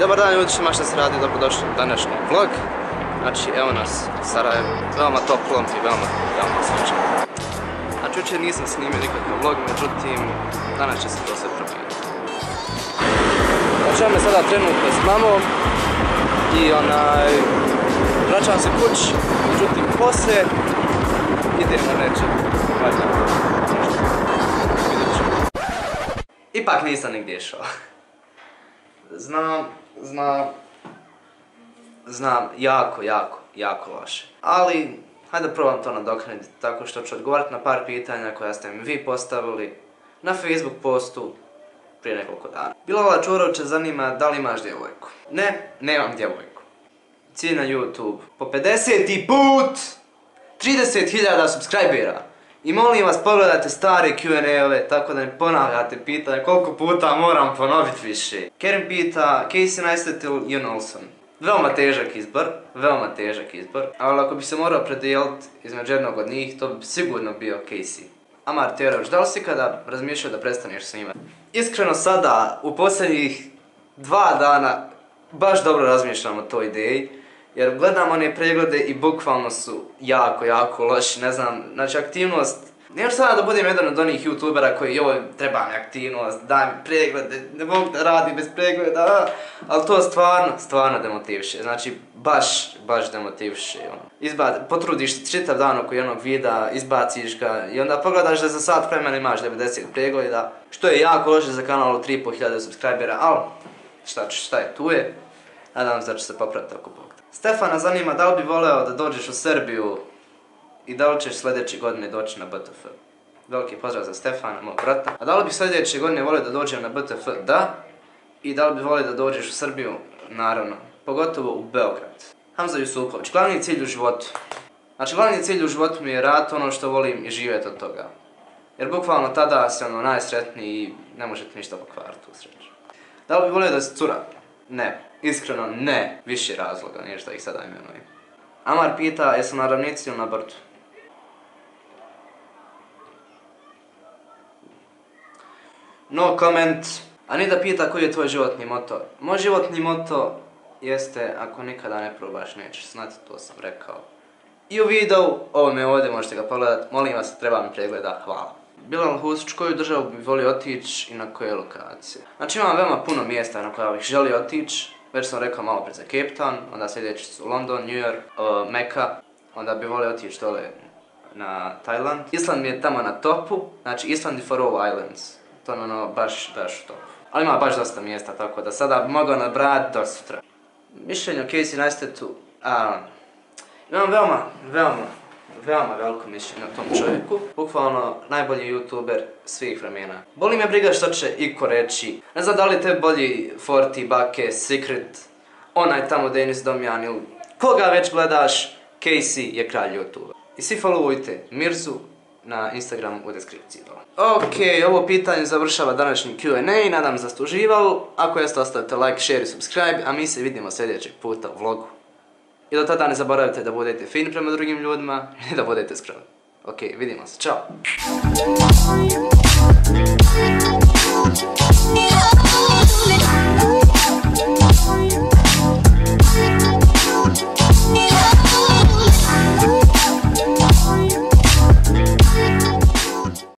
Dobar dan ljudi, šta se radi, dobrodošli u današnji vlog. Znači, evo nas u Sarajevu, veoma toplo i veoma sunčano. Znači, jučer nisam snimio nikakav vlog, međutim, danas će se to sve promijeniti. Znači, me sada trenutno s mamom i vraćam se kući, međutim, poslije idem na večer. Ipak nisam nigdje išao. Znam, jako loše. Ali, hajde probam to nadoknaditi tako što ću odgovoriti na par pitanja koja ste mi vi postavili na Facebook postu prije nekoliko dana. Bilala Čurovića zanima da li imaš djevojku. Ne, nemam djevojku. Cilj na YouTube. Po 50. put 30.000 subscribera. I molim vas, pogledajte stare Q&A-ove, tako da ne ponavljate pitanje koliko puta moram ponoviti više. Kerim pita, Casey Neistat ili Ian Olsen? Veoma težak izbor, ali ako bi se morao predijeliti između jednog od njih, to bi sigurno bio Casey. Amar Terović, da li si kada razmišljao da prestaneš snimati? Iskreno sada, u posljednjih 2 dana, baš dobro razmišljam o toj ideji. Jer gledam one preglede i bukvalno su jako loši, ne znam, znači aktivnost... Neću sada da budem jedan od onih youtubera koji joj treba mi aktivnost, daj mi preglede, ne mogu da radim bez pregleda, ali to stvarno demotivše, znači baš demotivše. Potrudiš se čitav dan oko jednog videa, izbaciš ga i onda pogledaš da za sat vremena imaš 90 pregleda, što je jako loše za kanal od 3.500 subscribera, ali šta je tu je, nadam se da će se popraviti ako Bog. Stefana zanima da li bi voleo da dođeš u Srbiju i da li ćeš sljedeće godine doći na BTF. Veliki pozdrav za Stefana, mog brata. A da li bi sljedeće godine volio da dođem na BTF? Da. I da li bi volio da dođeš u Srbiju? Naravno. Pogotovo u Beograd. Hamza Jusupović, glavni cilj u životu. Znači, glavni cilj u životu mi je rad ono što volim i živjeti od toga. Jer bukvalno tada si najsretniji i ne možete ništa pokvariti tu sreću. Da li bi volio da si cura? Ne. Iskreno ne. Više razloga, nije što ih sada imenujem. Amar pita, jesam na ravnici ili na brdu? No comment. Anita pita koji je tvoj životni moto. Moj životni moto jeste ako nikada ne probaš nećeš znati, to sam rekao. I u videu, ovome ovdje možete ga pogledati, molim vas, treba mi pregleda, hvala. Bilal Husić, koju državu bi volio otići i na koje lokacije? Znači imam veoma puno mjesta na koja bih želio otići. Već sam rekao malo pred za Cape Town, onda sljedeći su London, New York, Mecca, onda bi volio otići dole na Tajland. Island mi je tamo na topu, znači Island i Faroe Islands, to je ono baš u topu. Ali ima baš dosta mjesta, tako da sada bi mogao nabrati do sutra. Mišljenje o Casey Neistatu, imam veoma veliko mišljenje o tom čovjeku. Bukvalno najbolji youtuber svih vremena. Boli me briga što će iko reći. Ne znam da li te bolji Forti, Bake, Secret, onaj tamo Denis Domjan ili koga već gledaš, Casey je kralj youtubera. I svi followujte Mirzu na Instagramu u deskripciji dole. Okej, ovo pitanje završava današnji Q&A, nadam se da ste uživali. Ako jeste, ostavite like, share i subscribe, a mi se vidimo sljedećeg puta u vlogu. I do tada ne zaboravite da budete fini prema drugim ljudima i da budete skromni. Okej, vidimo se, čao!